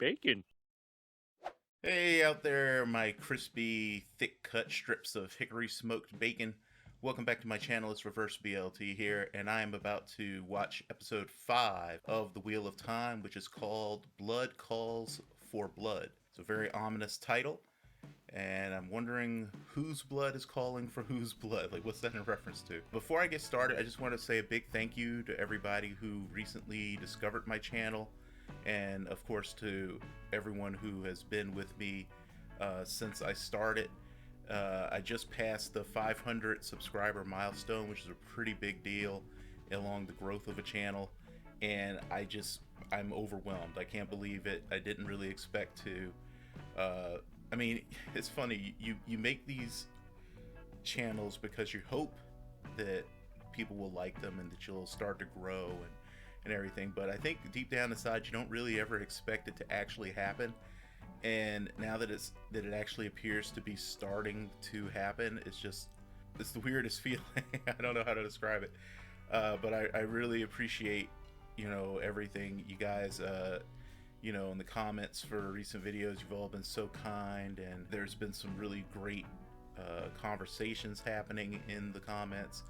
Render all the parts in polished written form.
bacon. Hey out there, my crispy, thick cut strips of hickory smoked bacon. Welcome back to my channel. It's Reverse BLT here, and I am about to watch episode 5 of The Wheel of Time, which is called Blood Calls for Blood. It's a very ominous title, and I'm wondering whose blood is calling for whose blood. Like, what's that in reference to? Before I get started, I just want to say a big thank you to everybody who recently discovered my channel, and of course to everyone who has been with me since I started. I just passed the 500 subscriber milestone, which is a pretty big deal along the growth of a channel, and I'm overwhelmed. I can't believe it. I didn't really expect to. I mean, it's funny, you make these channels because you hope that people will like them and that you'll start to grow and everything, but I think deep down inside you don't really ever expect it to actually happen. And now that it actually appears to be starting to happen, it's the weirdest feeling. I don't know how to describe it, but I really appreciate everything you guys in the comments for recent videos. You've all been so kind, and there's been some really great conversations happening in the comments,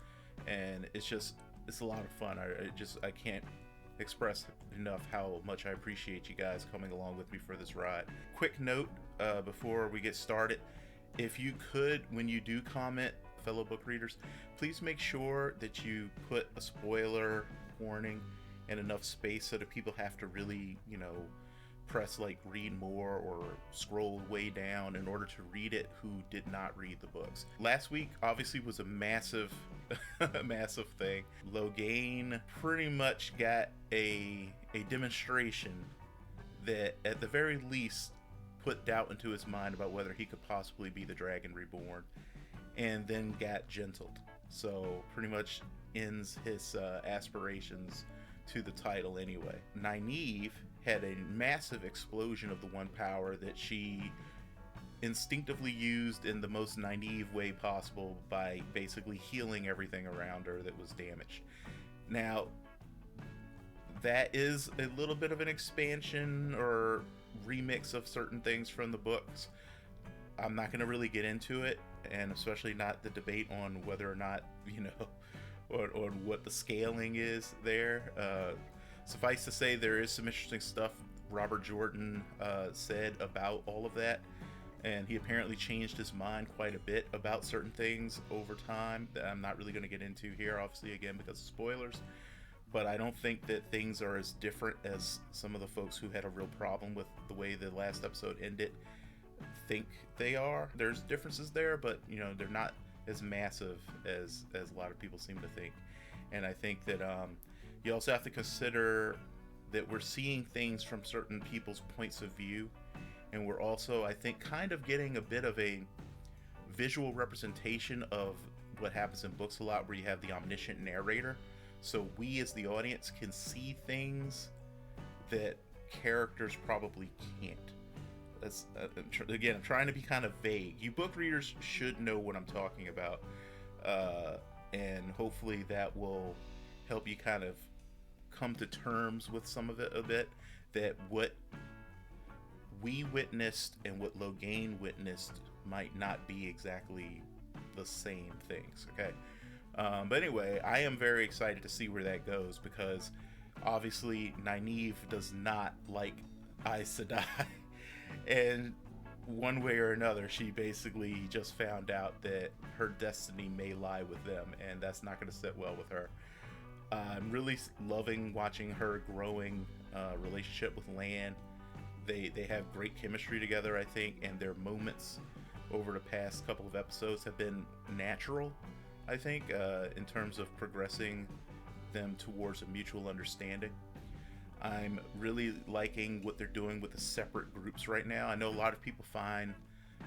and it's a lot of fun. I can't express enough how much I appreciate you guys coming along with me for this ride. Quick note before we get started: if you could, when you do comment, fellow book readers, please make sure that you put a spoiler warning and enough space so that people have to really press like read more or scroll way down in order to read it who did not read the books. Last week obviously was a massive massive thing. Logain pretty much got a demonstration that at the very least put doubt into his mind about whether he could possibly be the Dragon Reborn, and then got gentled. So pretty much ends his aspirations to the title anyway. Nynaeve had a massive explosion of the one power that she instinctively used in the most Nynaeve way possible by basically healing everything around her that was damaged. Now, that is a little bit of an expansion or remix of certain things from the books. I'm not going to really get into it, and especially not the debate on whether or not, or what the scaling is there. Suffice to say, there is some interesting stuff Robert Jordan said about all of that, and he apparently changed his mind quite a bit about certain things over time that I'm not really going to get into here, obviously, again, because of spoilers. But I don't think that things are as different as some of the folks who had a real problem with the way the last episode ended think they are. There's differences there, but they're not as massive as a lot of people seem to think. And I think that you also have to consider that we're seeing things from certain people's points of view, and we're also, I think, kind of getting a bit of a visual representation of what happens in books a lot, where you have the omniscient narrator, so we as the audience can see things that characters probably can't. That's again, I'm trying to be kind of vague. You book readers should know what I'm talking about, and hopefully that will help you kind of come to terms with some of it a bit, that what we witnessed and what Logain witnessed might not be exactly the same things. Okay, but anyway, I am very excited to see where that goes, because obviously Nynaeve does not like Aes Sedai and one way or another she basically just found out that her destiny may lie with them, and that's not going to sit well with her. I'm really loving watching her growing relationship with Lan. They have great chemistry together, I think, and their moments over the past couple of episodes have been natural, I think, in terms of progressing them towards a mutual understanding. I'm really liking what they're doing with the separate groups right now. I know a lot of people find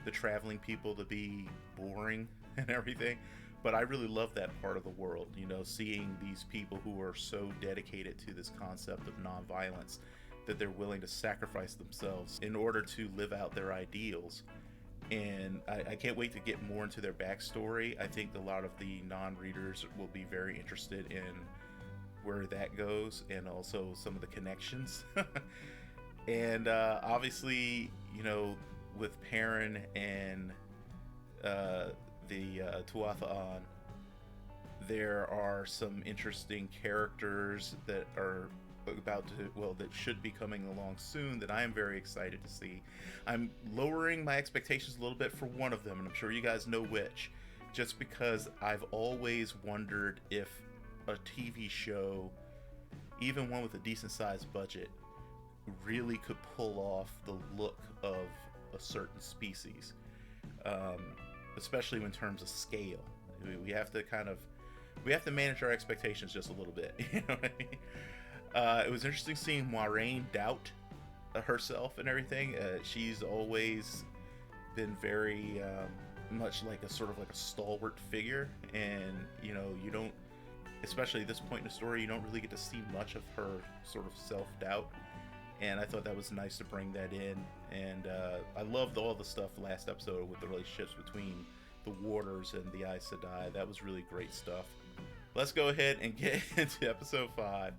the traveling people to be boring and everything, but I really love that part of the world, seeing these people who are so dedicated to this concept of nonviolence that they're willing to sacrifice themselves in order to live out their ideals. And I can't wait to get more into their backstory. I think a lot of the non-readers will be very interested in where that goes, and also some of the connections. And obviously, you know, with Perrin and the Tuatha'an, there are some interesting characters that are about to, well, that should be coming along soon that I am very excited to see. I'm lowering my expectations a little bit for one of them, and I'm sure you guys know which, just because I've always wondered if a TV show, even one with a decent sized budget, really could pull off the look of a certain species, especially in terms of scale. We have to manage our expectations just a little bit. You know what I mean? It was interesting seeing Moiraine doubt herself and everything. She's always been very much like a sort of like a stalwart figure, and you know, you don't, especially at this point in the story, you don't really get to see much of her sort of self-doubt. And I thought that was nice to bring that in. And I loved all the stuff last episode with the relationships between the Warders and the Aes Sedai. That was really great stuff. Let's go ahead and get into episode 5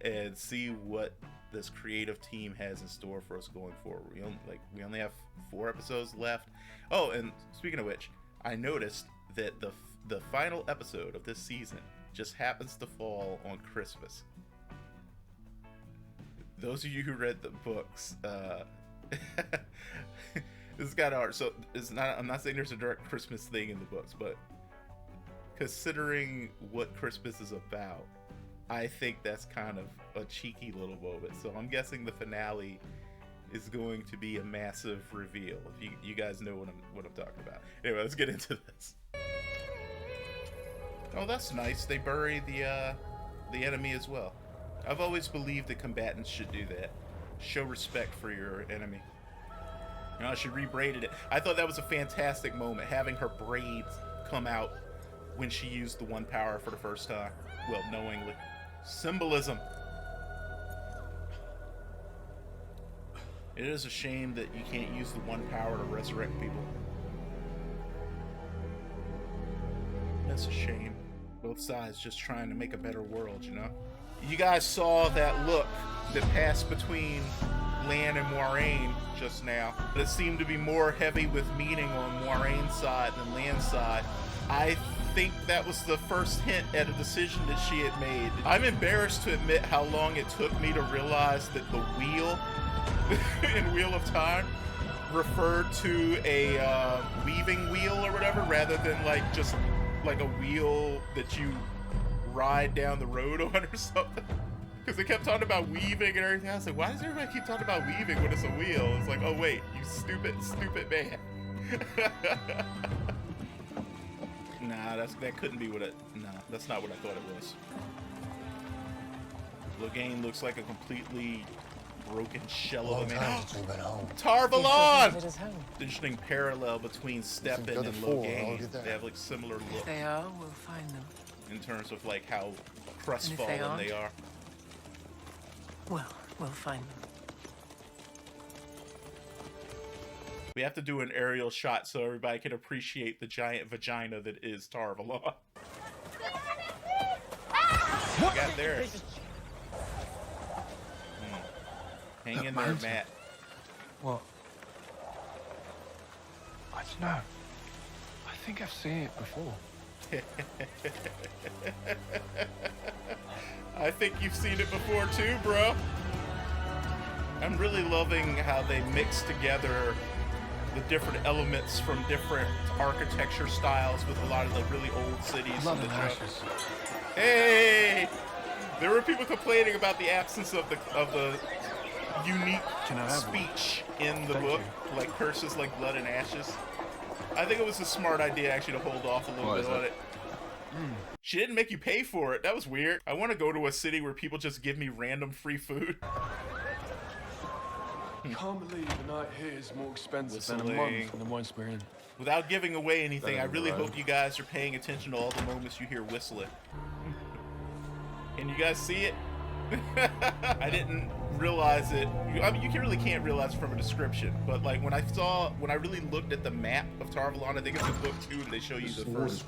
and see what this creative team has in store for us going forward. We only have 4 episodes left. Oh, and speaking of which, I noticed that the final episode of this season just happens to fall on Christmas. Those of you who read the books, this is kind of hard. So it's not. I'm not saying there's a direct Christmas thing in the books, but considering what Christmas is about, I think that's kind of a cheeky little moment. So I'm guessing the finale is going to be a massive reveal. If you guys know what I'm talking about. Anyway, let's get into this. Oh, that's nice. They bury the enemy as well. I've always believed that combatants should do that. Show respect for your enemy. You know, she rebraided it. I thought that was a fantastic moment, having her braids come out when she used the one power for the first time. Well, knowingly. Symbolism. It is a shame that you can't use the one power to resurrect people. That's a shame. Both sides just trying to make a better world, you know? You guys saw that look that passed between Lan and Moiraine just now. It seemed to be more heavy with meaning on Moiraine's side than Lan's side. I think that was the first hint at a decision that she had made. I'm embarrassed to admit how long it took me to realize that the wheel in Wheel of Time referred to a weaving wheel or whatever, rather than like just like a wheel that you ride down the road on or something. Because they kept talking about weaving and everything. I was like, why does everybody keep talking about weaving when it's a wheel? It's like, oh wait, you stupid man. Nah, that couldn't be what it. Nah, that's not what I thought it was. Logain looks like a completely broken shell of a man. Tar Valon! Interesting parallel between Stepin and Logain. They have like similar looks. If they are, we'll find them. In terms of like how crestfallen they are. Well, we'll find them. We have to do an aerial shot so everybody can appreciate the giant vagina that is Tar Valon. Got there. Hang in there, Matt. What? I don't know. I think I've seen it before. I think you've seen it before too, bro. I'm really loving how they mix together the different elements from different architecture styles with a lot of the really old cities. Love in the the ashes. Hey! There were people complaining about the absence of the unique speech in the book, like curses like blood and ashes. I think it was a smart idea actually to hold off a little bit on it. She didn't make you pay for it. That was weird. I want to go to a city where people just give me random free food. Can't believe a night here is more expensive than a month in the ones we're in. Without giving away anything, I really hope you guys are paying attention to all the moments you hear whistling. Can you guys see it? I didn't realize it. I mean, you really can't realize it from a description, but like when I really looked at the map of Tar Valon, I think it's in book 2, and they show you the first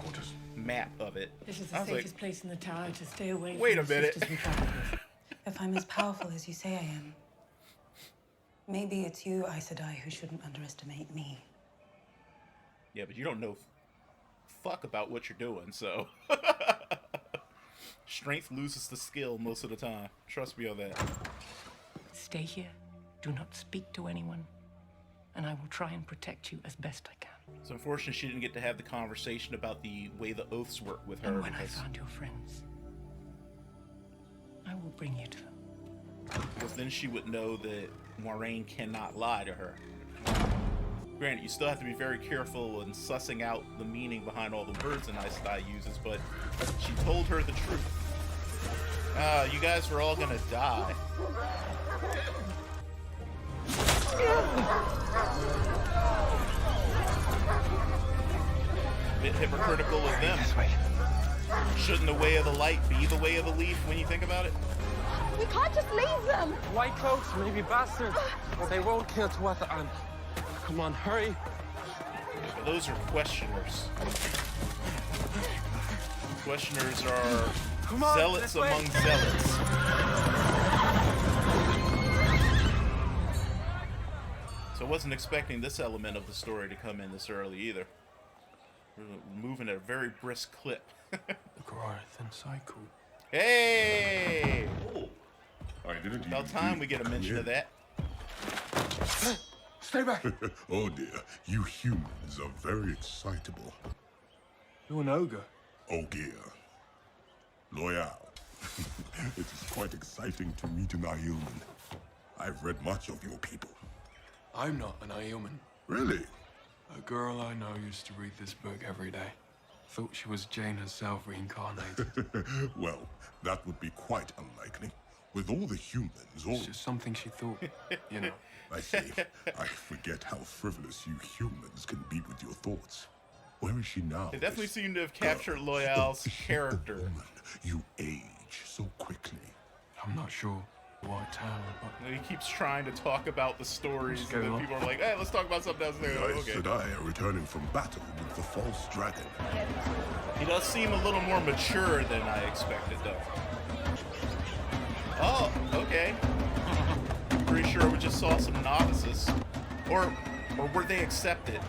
map of it. This is the safest place in the tower to stay away wait from a minute. the sisters we travel with. If I'm as powerful as you say I am, Maybe it's you, Aes Sedai, who shouldn't underestimate me. Yeah, but you don't know fuck about what you're doing, so... Strength loses the skill most of the time. Trust me on that. Stay here. Do not speak to anyone. And I will try and protect you as best I can. It's unfortunate she didn't get to have the conversation about the way the oaths work with her. And when I found your friends, I will bring you to them. Because then she would know that Moiraine cannot lie to her. Granted, you still have to be very careful in sussing out the meaning behind all the words an Aes Sedai uses, but she told her the truth. You guys are all gonna die. Bit hypocritical of them. Shouldn't the way of the light be the way of the leaf when you think about it? We can't just leave them. White coats, maybe bastards. They won't kill Tuatha Ann. Come on, hurry. But those are questioners. Questioners are zealots among zealots. So I wasn't expecting this element of the story to come in this early either. We're moving at a very brisk clip. Growth and cycle. Hey! I didn't About even time we get a mention of that. Stay back! Oh dear, you humans are very excitable. You're an ogre. Ogier. Loyal. It is quite exciting to meet an Aielman. I've read much of your people. I'm not an Aielman. Really? A girl I know used to read this book every day. Thought she was Jane herself reincarnated. Well, that would be quite unlikely. With all the humans, It's just something she thought, you know. I say, I forget how frivolous you humans can be with your thoughts. Where is she now? They definitely this seem to have captured girl? Loyal's Is she a character. woman? You age so quickly. I'm not sure what town, but And he keeps trying to talk about the stories, What's and then going on? people are like, hey, let's talk about something else. The Like, Aes okay. Sedai are returning from battle with the false dragon. He does seem a little more mature than I expected, though. Oh, okay. Pretty sure we just saw some novices. Or were they accepted?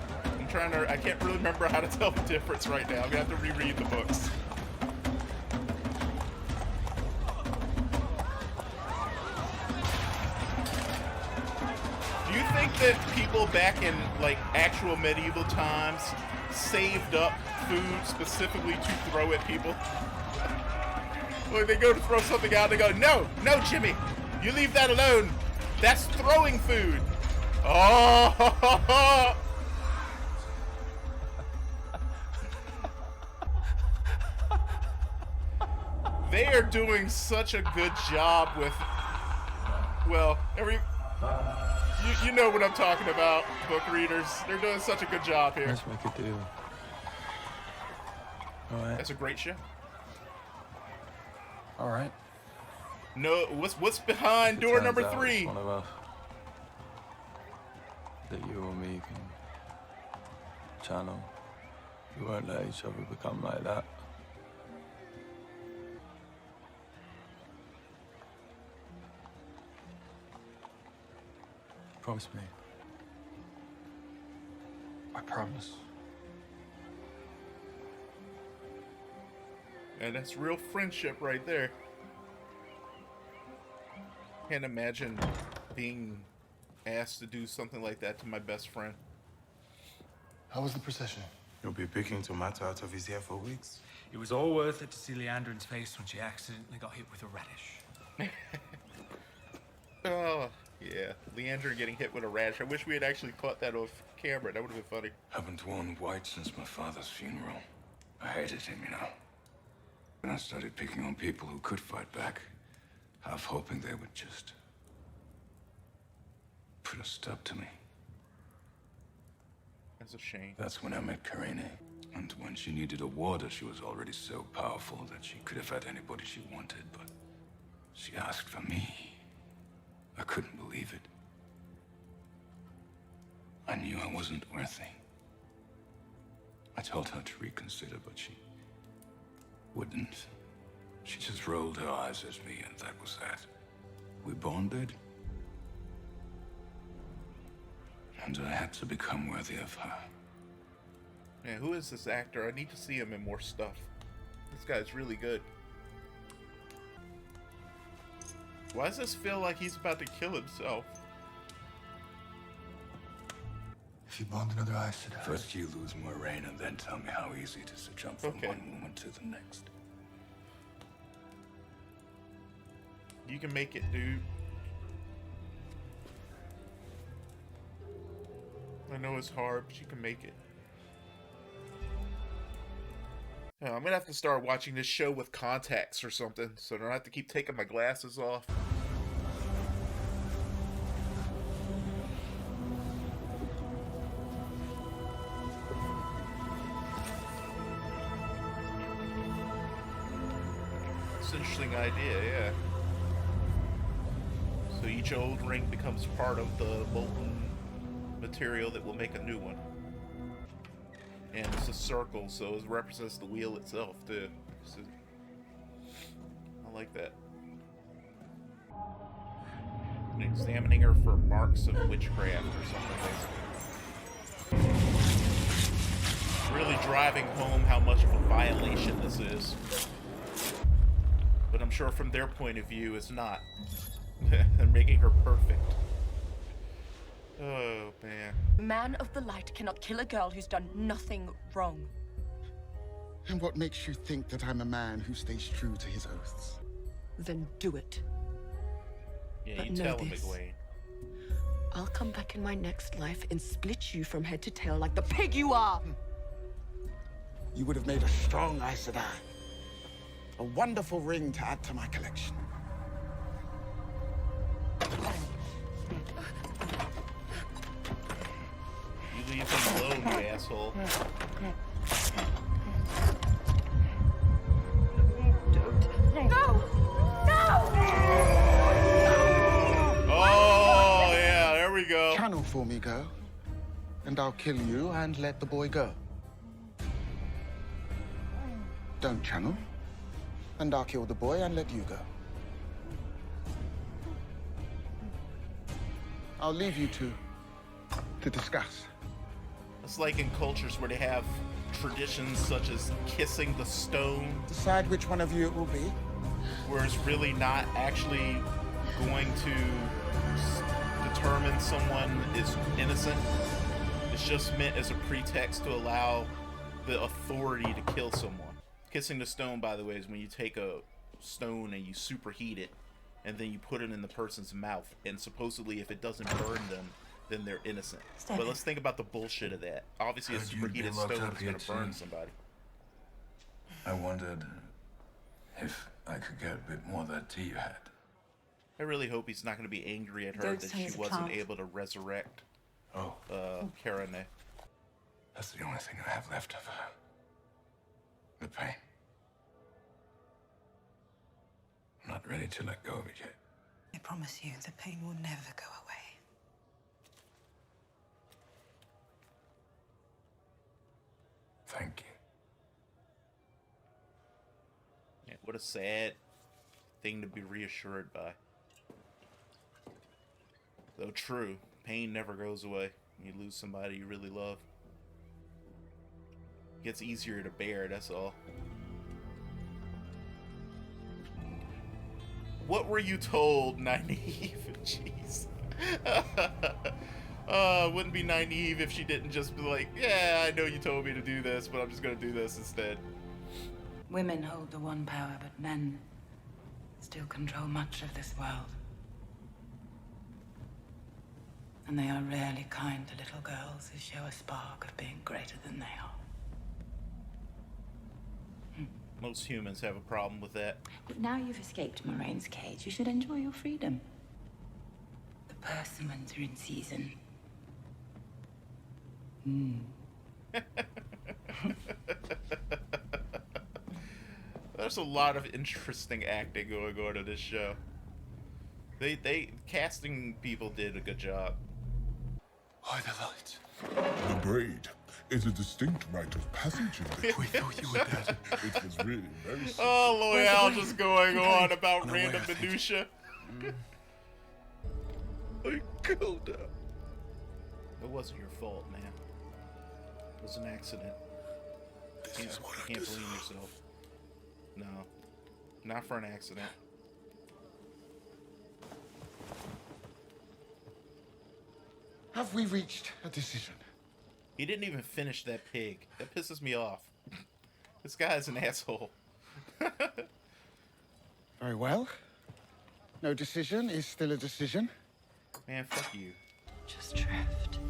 I can't really remember how to tell the difference right now. I'm gonna have to reread the books. Do you think that people back in, like, actual medieval times saved up food specifically to throw at people? Like, they go to throw something out, they go, no, Jimmy, you leave that alone. That's throwing food. Oh, they are doing such a good job with, well, you know what I'm talking about, book readers. They're doing such a good job here. let's make a deal. Alright. That's a great show. Alright. No, what's behind door number 3? One of us. That you or me can channel. We won't let each other become like that. Promise me. I promise. And that's real friendship right there. Can't imagine being asked to do something like that to my best friend. How was the procession? You'll be picking tomato out of his hair for weeks. It was all worth it to see Leandrin's face when she accidentally got hit with a radish. Oh, yeah. Leandra getting hit with a radish. I wish we had actually caught that off camera. That would have been funny. Haven't worn white since my father's funeral. I hated him, you know. And I started picking on people who could fight back, half hoping they would just put a stop to me. That's a shame. That's when I met Kerene. And when she needed a warder, she was already so powerful that she could have had anybody she wanted, but she asked for me. I couldn't believe it. I knew I wasn't worthy. I told her to reconsider, but she wouldn't. She just rolled her eyes at me, and that was that. We bonded. And I had to become worthy of her. Man, who is this actor? I need to see him in more stuff. This guy's really good. Why does this feel like he's about to kill himself? If you bond another Aes Sedai. First you lose Moraine, and then tell me how easy it is to jump from one moment to the next. You can make it, dude. I know it's hard, but you can make it. I'm gonna have to start watching this show with contacts or something, so I don't have to keep taking my glasses off. It's an interesting idea, yeah. So each old ring becomes part of the molten material that will make a new one. And it's a circle, so it represents the wheel itself too. So, I like that. And examining her for marks of witchcraft or something, basically. Really driving home how much of a violation this is. But I'm sure from their point of view, it's not. They're making her perfect. Oh, man. Man of the light cannot kill a girl who's done nothing wrong. And what makes you think that I'm a man who stays true to his oaths? Then do it. Yeah, But you know tell him, this. Egwene. I'll come back in my next life and split you from head to tail like the pig you are. You would have made a strong Aes Sedai. A wonderful ring to add to my collection. You leave him alone, you asshole. No! No! Oh, yeah, there we go. Channel for me, girl. And I'll kill you and let the boy go. Don't channel. And I'll kill the boy and let you go. I'll leave you two to discuss. It's like in cultures where they have traditions such as kissing the stone, Decide which one of you it will be. where it's really not actually going to determine someone is innocent. It's just meant as a pretext to allow the authority to kill someone. Kissing the stone, by the way, is when you take a stone and you superheat it, and then you put it in the person's mouth, and supposedly if it doesn't burn them, then they're innocent. Stepin. But let's think about the bullshit of that. Obviously, a Heard you'd superheated been locked stone up is going here to burn too. somebody. I wondered if I could get a bit more of that tea you had. I really hope he's not going to be angry at her Don't that say she it's a wasn't plant. able to resurrect Oh, Kerene. that's the only thing I have left of her. The pain. I'm not ready to let go of it yet. I promise you, the pain will never go away. Thank you. Yeah, what a sad thing to be reassured by. Though true, pain never goes away when you lose somebody you really love. It gets easier to bear, that's all. What were you told, Nynaeve? Jeez. Wouldn't be Nynaeve if she didn't just be like, yeah, I know you told me to do this, but I'm just gonna do this instead. Women hold the one power, but men still control much of this world. And they are rarely kind to little girls who show a spark of being greater than they are. Most humans have a problem with that. But now you've escaped Moraine's cage, you should enjoy your freedom. The persimmons are in season. There's a lot of interesting acting going on in this show. They casting people did a good job. Why the light? The braid is a distinct rite of passage in the We thought you were dead. It was really very simple. Oh, Loyal just going on about On the way, random I think. minutia. I killed her. It wasn't your fault, man. It was an accident. You can't blame yourself. No. Not for an accident. Have we reached a decision? He didn't even finish that pig. That pisses me off. This guy's an asshole. Very well. No decision is still a decision. Man, fuck you. Just drift.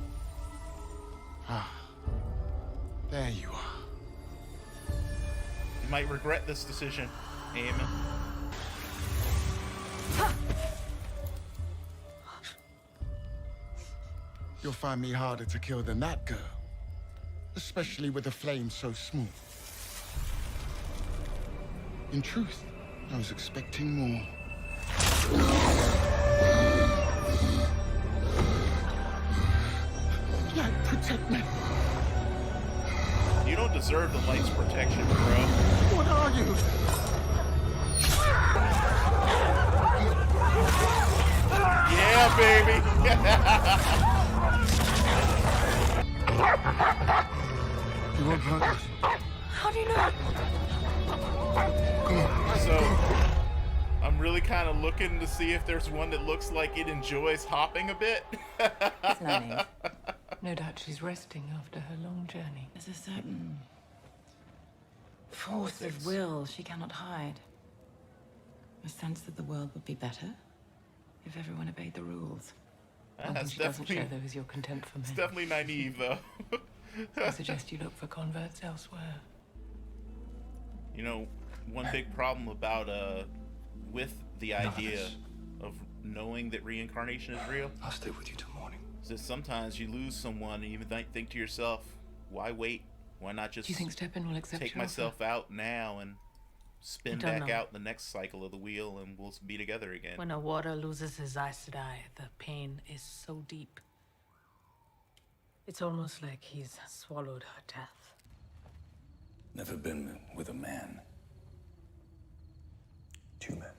Ah. There you are. You might regret this decision, Aemon. You'll find me harder to kill than that girl. Especially with a flame so smooth. In truth, I was expecting more. Light, protect me. You don't deserve the light's protection, bro. What are you? Yeah, baby. You won't hurt us. How do you know? So, I'm really kind of looking to see if there's one that looks like it enjoys hopping a bit. It's Nynaeve. No doubt she's resting after her long journey. There's a certain force of will she cannot hide. A sense that the world would be better if everyone obeyed the rules. One thing she doesn't show, though, is your contempt for men. It's definitely naive, though. I suggest you look for converts elsewhere. You know, one big problem about with the idea of knowing that reincarnation is real. I'll stay with you till morning. Is that sometimes you lose someone and you might think to yourself, why wait? Why not just Do you think Stepin will accept take your myself offer? out now and spin back out the next cycle of the wheel and we'll be together again? When a warder loses his Aes Sedai, the pain is so deep. It's almost like he's swallowed her death. Never been with a man. Two men.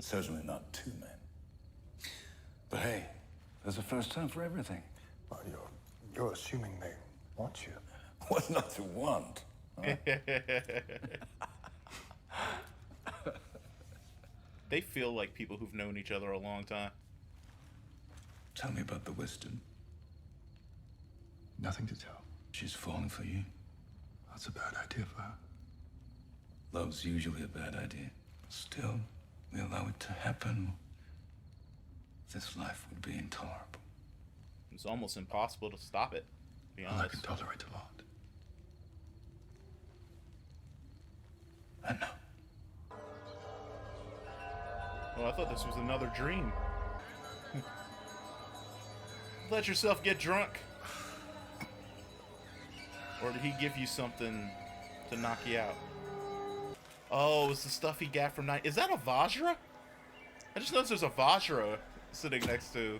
Certainly not two men. But hey, there's a first time for everything. Well, you're assuming they want you. What not to want? Huh? They feel like people who've known each other a long time. Tell me about the wisdom. Nothing to tell. She's falling for you. That's a bad idea for her. Love's usually a bad idea. Still, we allow it to happen. This life would be intolerable. It's almost impossible to stop it, to be honest. I can tolerate a lot. I know. Oh, I thought this was another dream. Let yourself get drunk. Or did he give you something to knock you out? Oh, it's the stuff he got from Is that a Vajra? I just noticed there's a Vajra sitting next to.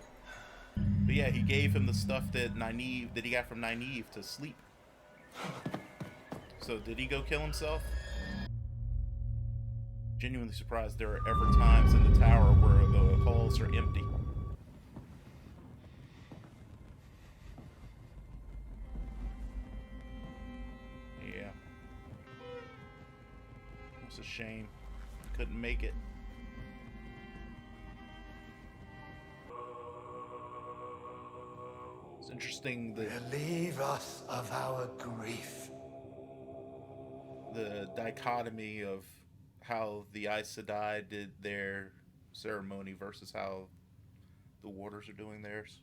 But yeah, he gave him the stuff that he got from Nynaeve to sleep. So did he go kill himself? Genuinely surprised there are ever times in the tower where the halls are empty. Yeah. It's a shame. Couldn't make it. It's interesting that Relieve us of our grief. The dichotomy of how the Aes Sedai did their ceremony versus how the warders are doing theirs.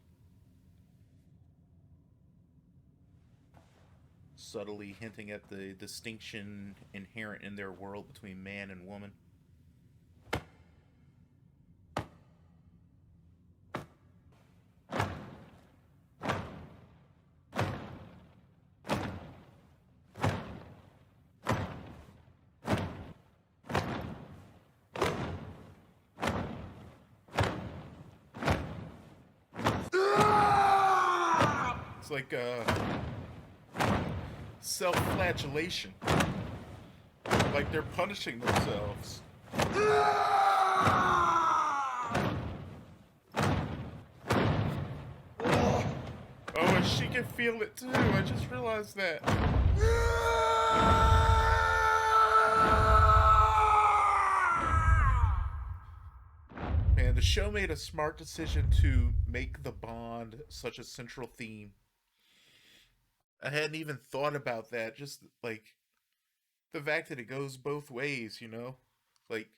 Subtly hinting at the distinction inherent in their world between man and woman. It's like self-flagellation. Like they're punishing themselves. can feel it too. I just realized that. Man, the show made a smart decision to make the bond such a central theme. I hadn't even thought about that. Just like the fact that it goes both ways, you know? Like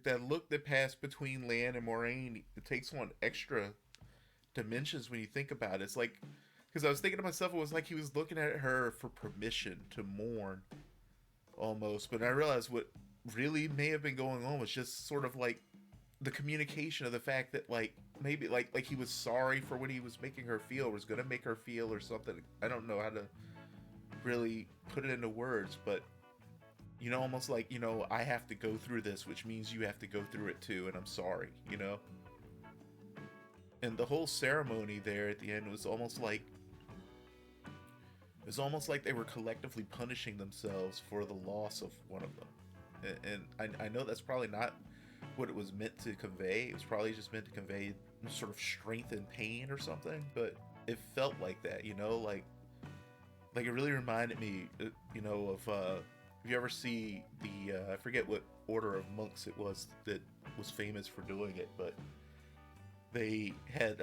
that look that passed between Lan and Moraine, it takes on extra dimensions when you think about it. It's like, because I was thinking to myself, it was like he was looking at her for permission to mourn, almost. But I realized what really may have been going on was just sort of like the communication of the fact that like maybe like he was sorry for what he was making her feel, or was gonna make her feel, or something. I don't know how to really put it into words, but you know, almost like, you know, I have to go through this, which means you have to go through it too, and I'm sorry, you know? And the whole ceremony there at the end was almost like they were collectively punishing themselves for the loss of one of them. And I know that's probably not what it was meant to convey. It was probably just meant to convey sort of strength and pain or something, but it felt like that, you know? Like it really reminded me, you know, of, if you ever see the, I forget what order of monks it was that was famous for doing it, but they had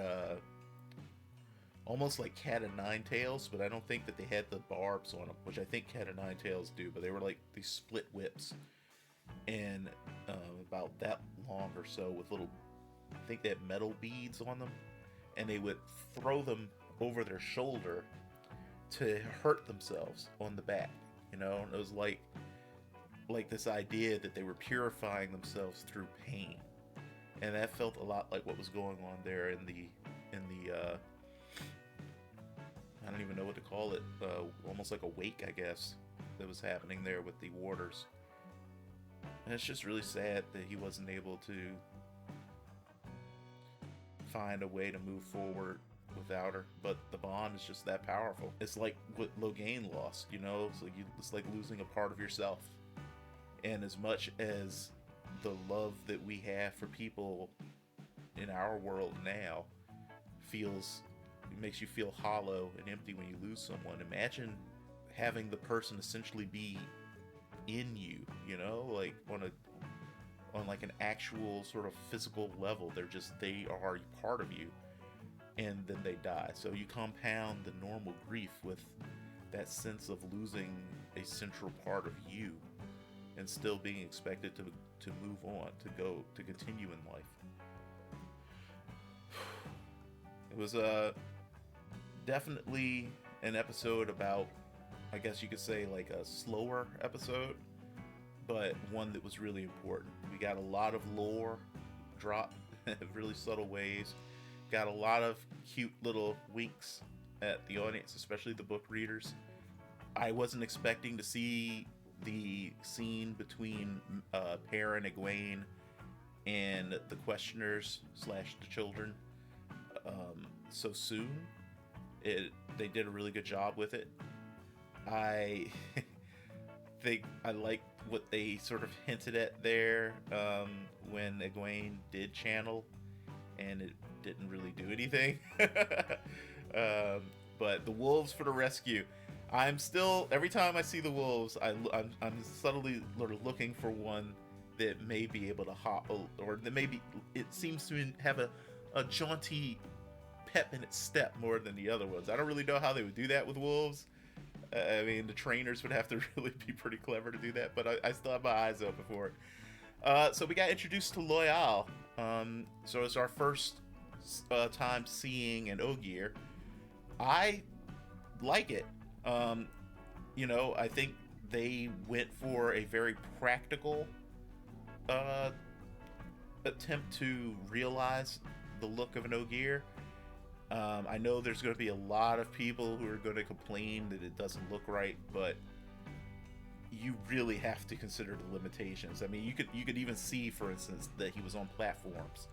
almost like cat o' nine tails, but I don't think that they had the barbs on them, which I think cat o' nine tails do, but they were like these split whips, and about that long or so, with little, I think they had metal beads on them, and they would throw them over their shoulder to hurt themselves on the back. You know, and it was like this idea that they were purifying themselves through pain, and that felt a lot like what was going on there in the I don't even know what to call it, almost like a wake, I guess, that was happening there with the warders. And it's just really sad that he wasn't able to find a way to move forward without her, but the bond is just that powerful. It's like what Logain lost, you know? It's like losing a part of yourself. And as much as the love that we have for people in our world now makes you feel hollow and empty when you lose someone, imagine having the person essentially be in you, you know, like on like an actual sort of physical level. They are part of you, and then they die. So you compound the normal grief with that sense of losing a central part of you, and still being expected to move on, to continue in life. It was definitely an episode about, I guess you could say, like a slower episode, but one that was really important. We got a lot of lore dropped in really subtle ways. Got a lot of cute little winks at the audience, especially the book readers. I wasn't expecting to see the scene between Perrin, Egwene, and the questioners / the children so soon. They did a really good job with it. I think I liked what they sort of hinted at there when Egwene did channel, and it didn't really do anything. But the wolves for the rescue. I'm still, every time I see the wolves, I'm subtly looking for one that may be able to hop, or that maybe it seems to have a jaunty pep in its step more than the other ones. I don't really know how they would do that with wolves. I mean, the trainers would have to really be pretty clever to do that, but I still have my eyes open for it. So we got introduced to Loial. So it's our first time seeing an Ogier. I like it. You know, I think they went for a very practical attempt to realize the look of an Ogier. I know there's going to be a lot of people who are going to complain that it doesn't look right, but you really have to consider the limitations. I mean, you could even see, for instance, that he was on platforms.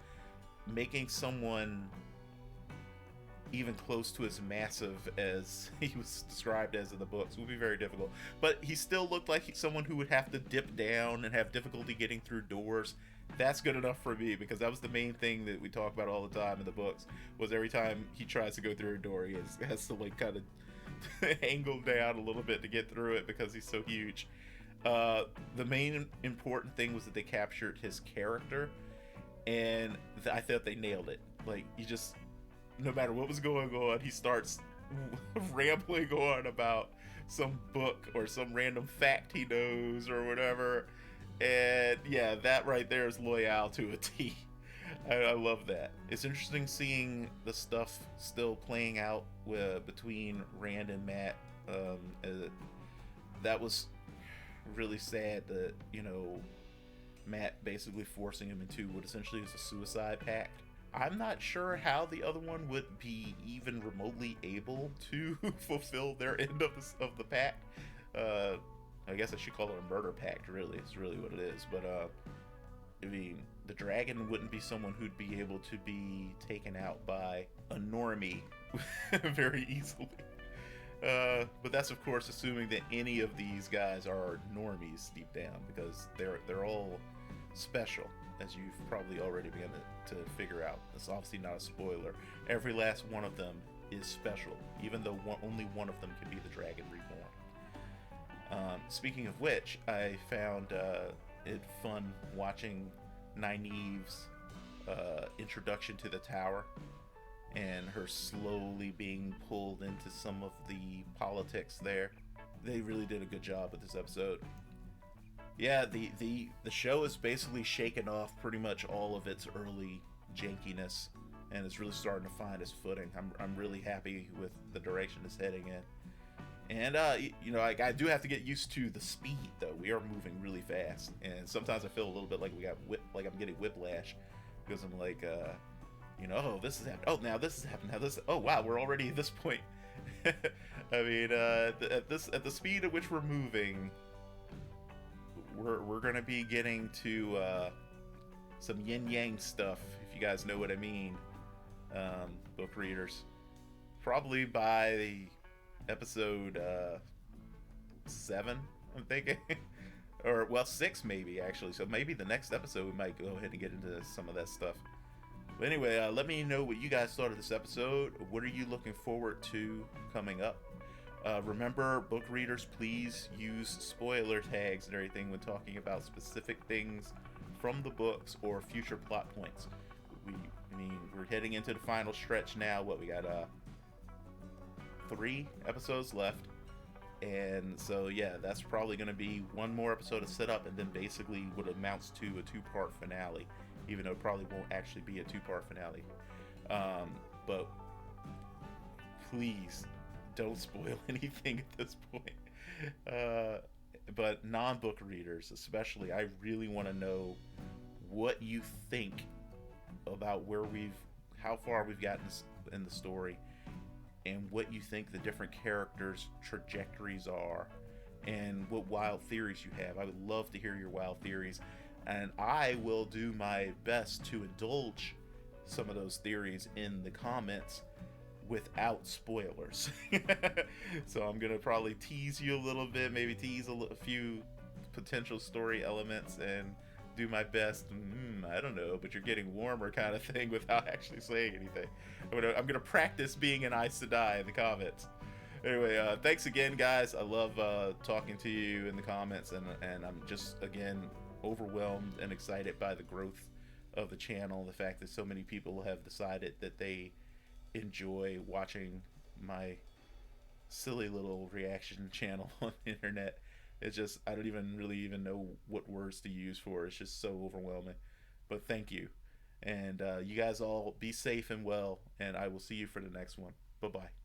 Making someone even close to as massive as he was described as in the books. It would be very difficult. But he still looked like someone who would have to dip down and have difficulty getting through doors. That's good enough for me, because that was the main thing that we talk about all the time in the books, was every time he tries to go through a door, he has to like kind of angle down a little bit to get through it because he's so huge. The main important thing was that they captured his character, and I thought they nailed it. Like, he just, no matter what was going on, he starts rambling on about some book or some random fact he knows or whatever. And yeah, that right there is Loyal to a T. I love that. It's interesting seeing the stuff still playing out between Rand and Mat. That was really sad that, you know, Mat basically forcing him into what essentially is a suicide pact. I'm not sure how the other one would be even remotely able to fulfill their end of the pact. I guess I should call it a murder pact, really. It's really what it is. But, I mean, the dragon wouldn't be someone who'd be able to be taken out by a normie very easily. But that's, of course, assuming that any of these guys are normies deep down, because they're all special, as you've probably already begun to figure out. It's obviously not a spoiler. Every last one of them is special, even though only one of them can be the Dragon Reborn. Speaking of which, I found it fun watching Nynaeve's introduction to the tower and her slowly being pulled into some of the politics there. They really did a good job with this episode. Yeah, the show has basically shaken off pretty much all of its early jankiness, and it's really starting to find its footing. I'm really happy with the direction it's heading in. And, you know, I do have to get used to the speed, though. We are moving really fast, and sometimes I feel a little bit like I'm getting whiplash, because I'm like, you know, oh, this is happening. Oh, now this is happening. Now this. Oh, wow, we're already at this point. I mean, at the speed at which we're moving, we're gonna be getting to some yin yang stuff, if you guys know what I mean, book readers. Probably by episode 7, I'm thinking. Or, well, 6 maybe, actually. So maybe the next episode we might go ahead and get into some of that stuff. But anyway, let me know what you guys thought of this episode. What are you looking forward to coming up? Remember, book readers, please use spoiler tags and everything when talking about specific things from the books or future plot points. I mean, we're heading into the final stretch now. What, we got 3 episodes left, and so yeah, that's probably going to be one more episode of setup, and then basically what amounts to a 2-part finale, even though it probably won't actually be a 2-part finale. But please don't spoil anything at this point. But non-book readers especially, I really want to know what you think about how far we've gotten in the story, and what you think the different characters' trajectories are, and what wild theories you have. I would love to hear your wild theories, and I will do my best to indulge some of those theories in the comments without spoilers. So I'm gonna probably tease you a little bit, maybe tease a few potential story elements, and do my best, I don't know, but you're getting warmer kind of thing without actually saying anything. I'm gonna practice being an Aes Sedai in the comments. Anyway, thanks again, guys. I love talking to you in the comments, and I'm just, again, overwhelmed and excited by the growth of the channel. The fact that so many people have decided that they enjoy watching my silly little reaction channel on the internet. It's just, I don't really know what words to use for it. It's just so overwhelming. But thank you. And you guys all be safe and well, and I will see you for the next one. Bye-bye.